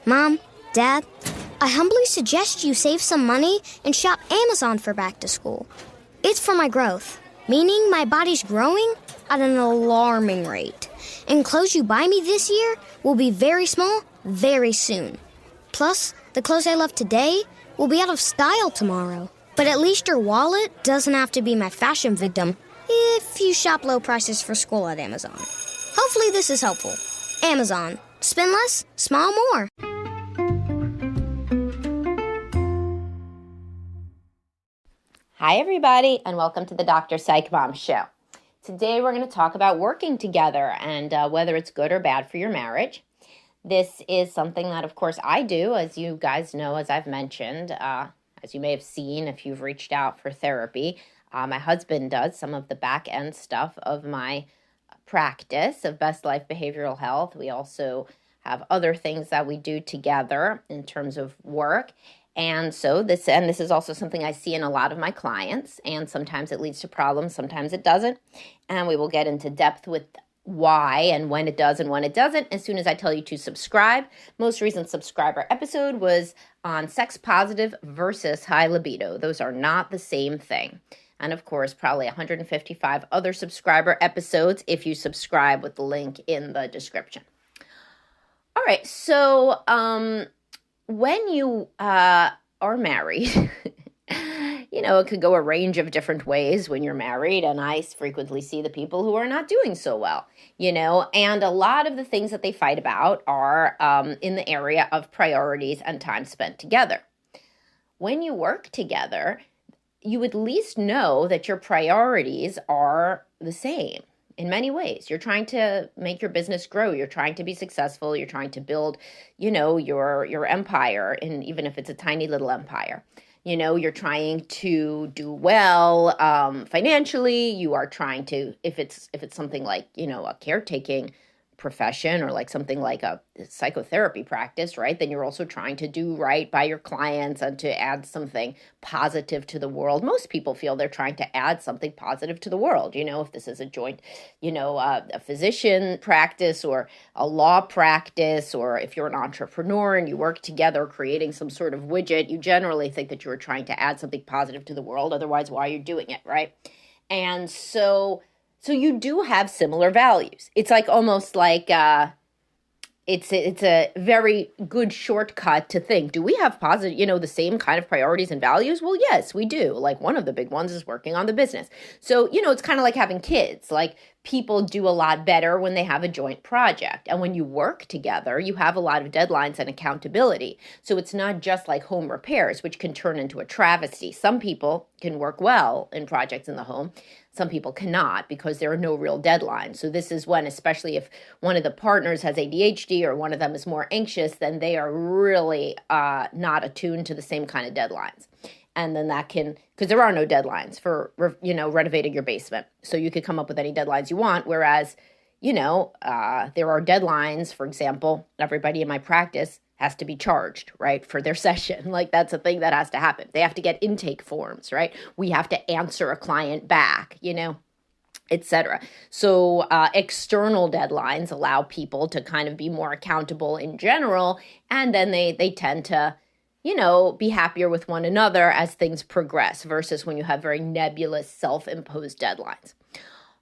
Mom, Dad, I humbly suggest you save some money and shop Amazon for back to school. It's for my growth, meaning my body's growing at an alarming rate. And clothes you buy me this year will be very small very soon. Plus, the clothes I love today will be out of style tomorrow. But at least your wallet doesn't have to be my fashion victim if you shop low prices for school at Amazon. Hopefully this is helpful. Amazon. Spend less, smile more. Hi, everybody, and welcome to the Dr. Psych Mom Show. Today, we're going to talk about working together and whether it's good or bad for your marriage. This is something that, of course, I do, as you guys know, as I've mentioned, as you may have seen if you've reached out for therapy. My husband does some of the back end stuff of my practice of Best Life Behavioral Health. We also have other things that we do together in terms of work. And so this is also something I see in a lot of my clients, and sometimes it leads to problems, sometimes it doesn't. And we will get into depth with why and when it does and when it doesn't as soon as I tell you to subscribe. Most recent subscriber episode was on sex positive versus high libido. Those are not the same thing. And of course, probably 155 other subscriber episodes if you subscribe with the link in the description. All right, so when you are married, it could go a range of different ways when you're married, and I frequently see the people who are not doing so well, and a lot of the things that they fight about are in the area of priorities and time spent together. When you work together, you at least know that your priorities are the same. In many ways, you're trying to make your business grow. You're trying to be successful. You're trying to build, your empire, and even if it's a tiny little empire, you're trying to do well financially. You are trying to, if it's something like a caretaking profession or like something like a psychotherapy practice, right? Then you're also trying to do right by your clients and to add something positive to the world. Most people feel they're trying to add something positive to the world. If this is a joint, a physician practice or a law practice, or if you're an entrepreneur and you work together creating some sort of widget, you generally think that you're trying to add something positive to the world. Otherwise, why are you doing it, right? And so you do have similar values. It's like almost like it's a very good shortcut to think, do we have positive, the same kind of priorities and values? Well, yes, we do. Like one of the big ones is working on the business. So, it's kind of like having kids. Like people do a lot better when they have a joint project. And when you work together, you have a lot of deadlines and accountability. So it's not just like home repairs, which can turn into a travesty. Some people can work well in projects in the home. Some people cannot because there are no real deadlines. So this is when, especially if one of the partners has ADHD or one of them is more anxious, then they are really not attuned to the same kind of deadlines. And then that can, because there are no deadlines for, renovating your basement. So you could come up with any deadlines you want. Whereas, there are deadlines. For example, everybody in my practice has to be charged, right, for their session. Like that's a thing that has to happen. They have to get intake forms, right? We have to answer a client back, etc. So external deadlines allow people to kind of be more accountable in general. And then they tend to, be happier with one another as things progress versus when you have very nebulous self-imposed deadlines.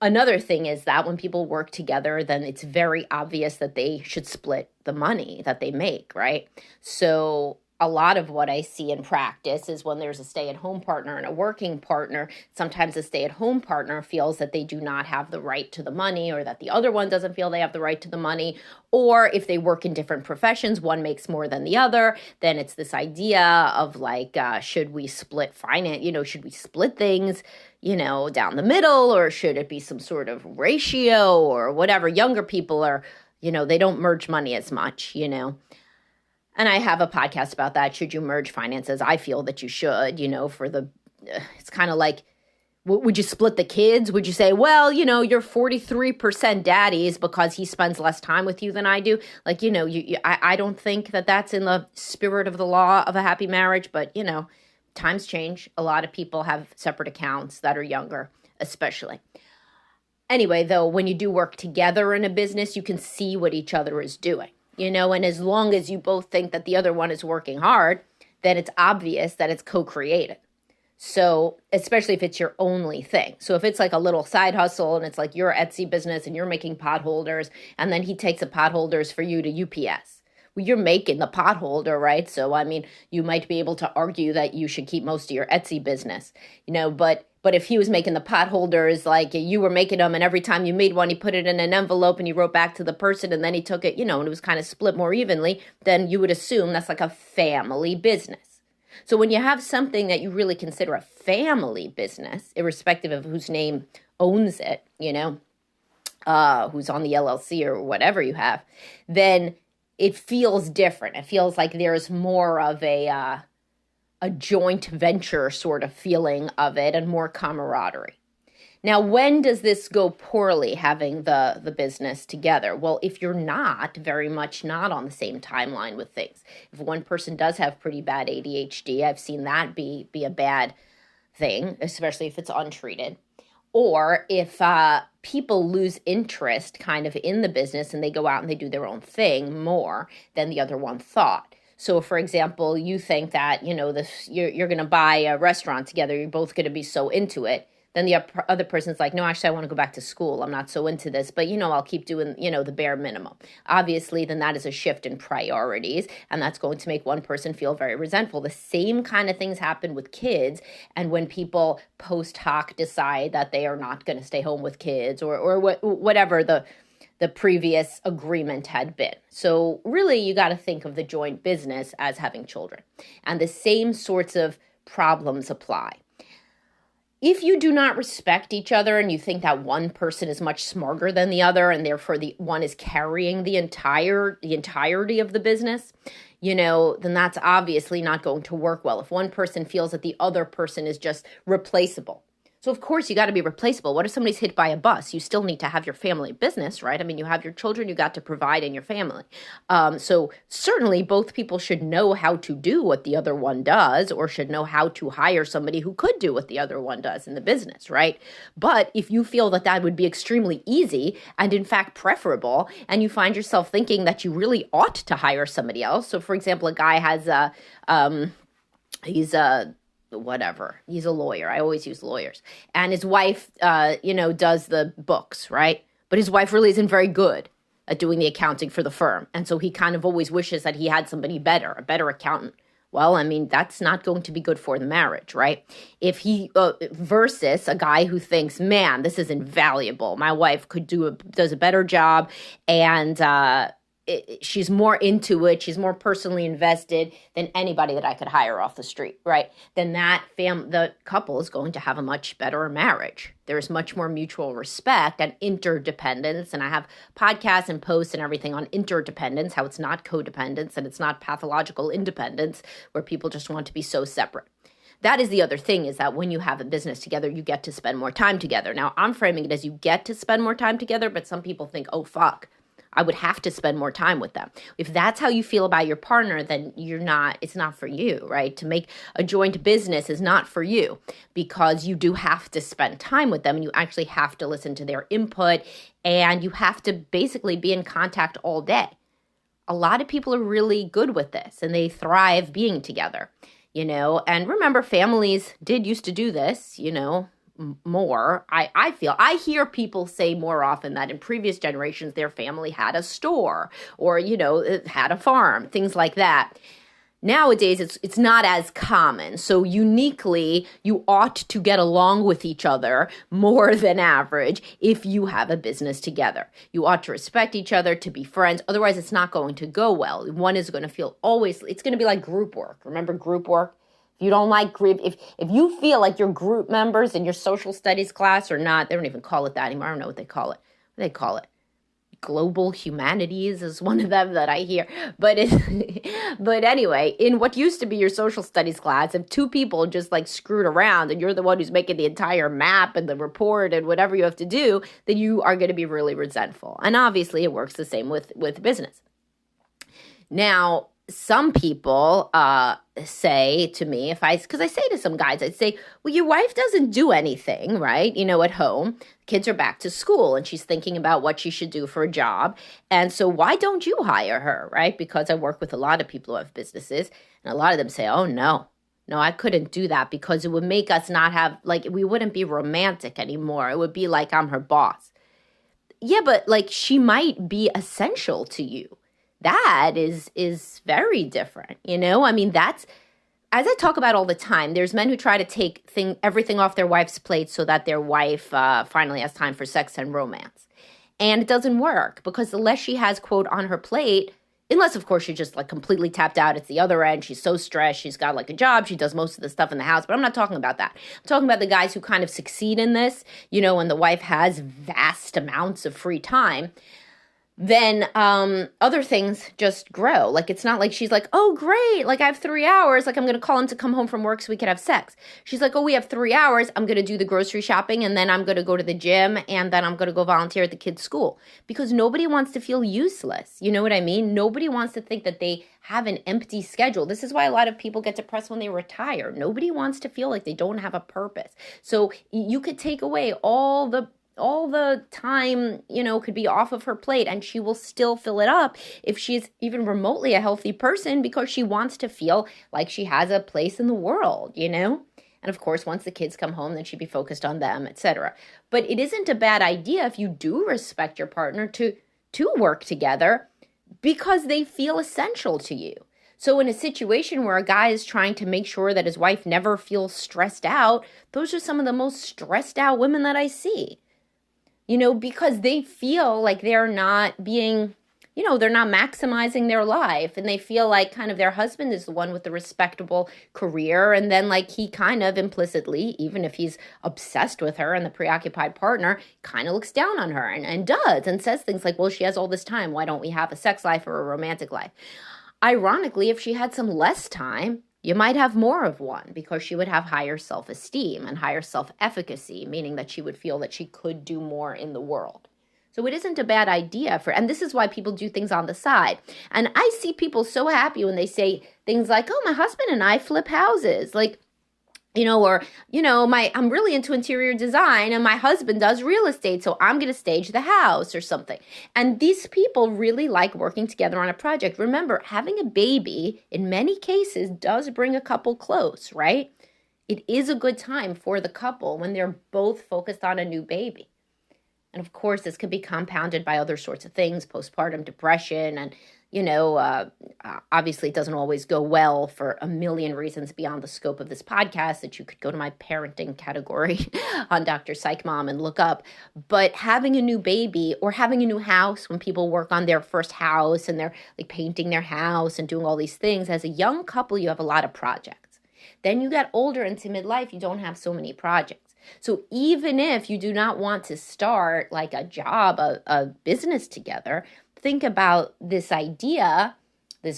Another thing is that when people work together, then it's very obvious that they should split the money that they make, right? So a lot of what I see in practice is when there's a stay-at-home partner and a working partner, sometimes the stay-at-home partner feels that they do not have the right to the money, or that the other one doesn't feel they have the right to the money. Or if they work in different professions, one makes more than the other, then it's this idea of like, should we split finance? Should we split things, down the middle, or should it be some sort of ratio or whatever? Younger people are, they don't merge money as much, And I have a podcast about that. Should you merge finances? I feel that you should, it's kind of like, would you split the kids? Would you say, well, you're 43% daddy's because he spends less time with you than I do? Like, I don't think that that's in the spirit of the law of a happy marriage, but, times change. A lot of people have separate accounts that are younger, especially. Anyway, though, when you do work together in a business, you can see what each other is doing. and as long as you both think that the other one is working hard, then it's obvious that it's co-created. So especially if it's your only thing. So if it's like a little side hustle and it's like your Etsy business and you're making pot holders and then he takes the pot holders for you to UPS. Well, you're making the pot holder, right? So, I mean, you might be able to argue that you should keep most of your Etsy business, but if he was making the pot holders like you were making them and every time you made one, he put it in an envelope and you wrote back to the person and then he took it, and it was kind of split more evenly, then you would assume that's like a family business. So when you have something that you really consider a family business, irrespective of whose name owns it, who's on the LLC or whatever you have, then it feels different. It feels like there's more of a joint venture sort of feeling of it and more camaraderie. Now, when does this go poorly, having the business together? Well, if you're very much not on the same timeline with things. If one person does have pretty bad ADHD, I've seen that be a bad thing, especially if it's untreated. Or if people lose interest kind of in the business and they go out and they do their own thing more than the other one thought. So, for example, you think that, you're going to buy a restaurant together. You're both going to be so into it. Then the other person's like, no, actually, I want to go back to school. I'm not so into this, but, I'll keep doing, the bare minimum. Obviously, then that is a shift in priorities, and that's going to make one person feel very resentful. The same kind of things happen with kids, and when people post hoc decide that they are not going to stay home with kids or whatever the previous agreement had been. So really, you got to think of the joint business as having children, and the same sorts of problems apply. If you do not respect each other and you think that one person is much smarter than the other and therefore the one is carrying the entirety of the business, then that's obviously not going to work well. If one person feels that the other person is just replaceable. So, of course, you got to be replaceable. What if somebody's hit by a bus? You still need to have your family business, right? I mean, you have your children, you got to provide in your family. So certainly both people should know how to do what the other one does or should know how to hire somebody who could do what the other one does in the business, right? But if you feel that would be extremely easy and, in fact, preferable, and you find yourself thinking that you really ought to hire somebody else. So, for example, a guy has he's a lawyer. I always use lawyers. And his wife, does the books, right? But his wife really isn't very good at doing the accounting for the firm. And so he kind of always wishes that he had somebody better, a better accountant. Well, I mean, that's not going to be good for the marriage, right? If he, versus a guy who thinks, man, this is invaluable. My wife does a better job and, she's more into it. She's more personally invested than anybody that I could hire off the street, right? Then the couple is going to have a much better marriage. There's much more mutual respect and interdependence. And I have podcasts and posts and everything on interdependence, how it's not codependence and it's not pathological independence where people just want to be so separate. That is the other thing, is that when you have a business together, you get to spend more time together. Now, I'm framing it as you get to spend more time together, but some people think, oh, fuck, I would have to spend more time with them. If that's how you feel about your partner, then it's not for you, right? To make a joint business is not for you because you do have to spend time with them and you actually have to listen to their input and you have to basically be in contact all day. A lot of people are really good with this and they thrive being together, and remember, families did used to do this, more. I hear people say more often that in previous generations, their family had a store or, had a farm, things like that. Nowadays, it's not as common. So uniquely, you ought to get along with each other more than average if you have a business together. You ought to respect each other, to be friends. Otherwise, it's not going to go well. One is going to feel it's going to be like group work. Remember group work? If you don't like group, if you feel like your group members in your social studies class are not, they don't even call it that anymore. I don't know what they call it. What do they call it? Global humanities is one of them that I hear. But anyway, in what used to be your social studies class, if two people just like screwed around and you're the one who's making the entire map and the report and whatever you have to do, then you are going to be really resentful. And obviously it works the same with business. Now, some people say to me, because I say to some guys, I'd say, well, your wife doesn't do anything, right? At home, kids are back to school and she's thinking about what she should do for a job. And so why don't you hire her, right? Because I work with a lot of people who have businesses, and a lot of them say, oh, no, I couldn't do that because it would make us not have, we wouldn't be romantic anymore. It would be like I'm her boss. Yeah, but she might be essential to you. That is very different, that's, as I talk about all the time, there's men who try to take everything off their wife's plate so that their wife finally has time for sex and romance. And it doesn't work, because the less she has, quote, on her plate, unless, of course, she's just completely tapped out. It's the other end. She's so stressed. She's got a job. She does most of the stuff in the house. But I'm not talking about that. I'm talking about the guys who kind of succeed in this, when the wife has vast amounts of free time. Then other things just grow. It's not like she's oh, great, I have 3 hours. I'm going to call him to come home from work so we can have sex. She's oh, we have 3 hours. I'm going to do the grocery shopping, and then I'm going to go to the gym, and then I'm going to go volunteer at the kids' school. Because nobody wants to feel useless. You know what I mean? Nobody wants to think that they have an empty schedule. This is why a lot of people get depressed when they retire. Nobody wants to feel like they don't have a purpose. So you could take away all the time, could be off of her plate, and she will still fill it up if she's even remotely a healthy person, because she wants to feel like she has a place in the world, And of course, once the kids come home, then she'd be focused on them, etc. But it isn't a bad idea, if you do respect your partner, to work together, because they feel essential to you. So in a situation where a guy is trying to make sure that his wife never feels stressed out, those are some of the most stressed out women that I see. Because they feel like they're not being, they're not maximizing their life, and they feel like kind of their husband is the one with the respectable career. And then he kind of implicitly, even if he's obsessed with her and the preoccupied partner, kind of looks down on her and does, and says things like, well, she has all this time. Why don't we have a sex life or a romantic life? Ironically, if she had some less time, you might have more of one, because she would have higher self-esteem and higher self-efficacy, meaning that she would feel that she could do more in the world. So it isn't a bad idea and this is why people do things on the side. And I see people so happy when they say things like, oh, my husband and I flip houses. I'm really into interior design, and my husband does real estate, so I'm going to stage the house or something. And these people really like working together on a project. Remember, having a baby in many cases does bring a couple close, right? It is a good time for the couple when they're both focused on a new baby. And of course, this can be compounded by other sorts of things, postpartum depression, and obviously it doesn't always go well for a million reasons beyond the scope of this podcast that you could go to my parenting category on Dr. Psych Mom and look up. But having a new baby or having a new house, when people work on their first house and they're painting their house and doing all these things, as a young couple, you have a lot of projects. Then you get older into midlife, you don't have so many projects. So even if you do not want to start a job, a business together, think about this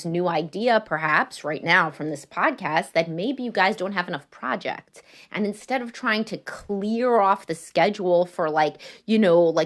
new idea perhaps right now from this podcast, that maybe you guys don't have enough projects. And instead of trying to clear off the schedule for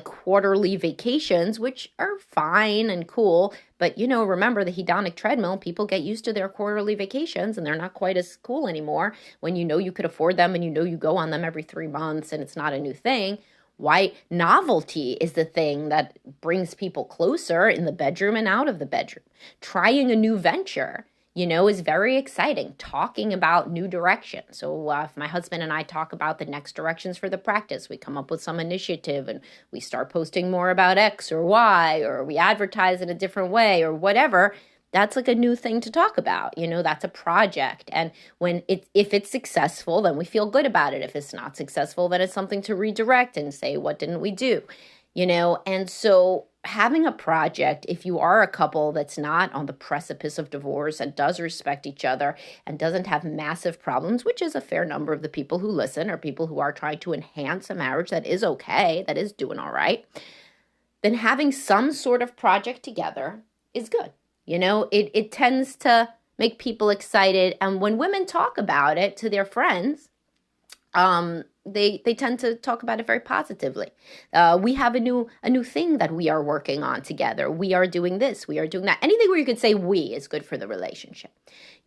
quarterly vacations, which are fine and cool, but remember the hedonic treadmill, people get used to their quarterly vacations and they're not quite as cool anymore when you could afford them and you go on them every 3 months and it's not a new thing. Why novelty is the thing that brings people closer in the bedroom and out of the bedroom. Trying a new venture, is very exciting. Talking about new directions. So if my husband and I talk about the next directions for the practice, we come up with some initiative and we start posting more about X or Y, or we advertise in a different way or whatever. That's a new thing to talk about. That's a project. And if it's successful, then we feel good about it. If it's not successful, then it's something to redirect and say, what didn't we do? And so having a project, if you are a couple that's not on the precipice of divorce and does respect each other and doesn't have massive problems, which is a fair number of the people who listen, or people who are trying to enhance a marriage that is okay, that is doing all right, then having some sort of project together is good. It tends to make people excited. And when women talk about it to their friends, they tend to talk about it very positively. We have a new thing that we are working on together. We are doing this. We are doing that. Anything where you could say we is good for the relationship.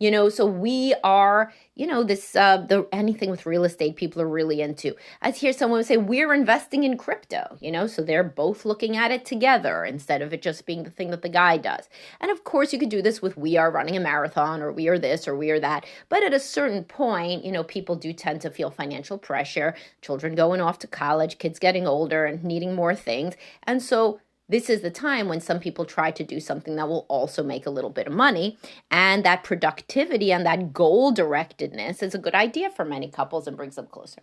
So we are, anything with real estate people are really into. I hear someone say we're investing in crypto, so they're both looking at it together instead of it just being the thing that the guy does. And of course you could do this with we are running a marathon, or we are this, or we are that. But at a certain point, people do tend to feel financial pressure, children going off to college, kids getting older and needing more things. And so this is the time when some people try to do something that will also make a little bit of money. And that productivity and that goal directedness is a good idea for many couples and brings them closer.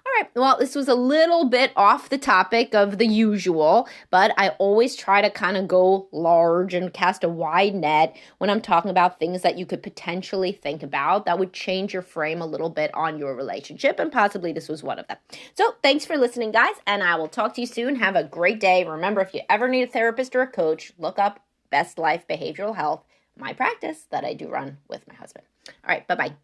All right, well, this was a little bit off the topic of the usual, but I always try to kind of go large and cast a wide net when I'm talking about things that you could potentially think about that would change your frame a little bit on your relationship, and possibly this was one of them. So thanks for listening, guys, and I will talk to you soon. Have a great day. Remember, if you ever need a therapist or a coach, look up Best Life Behavioral Health, my practice that I do run with my husband. All right, bye-bye.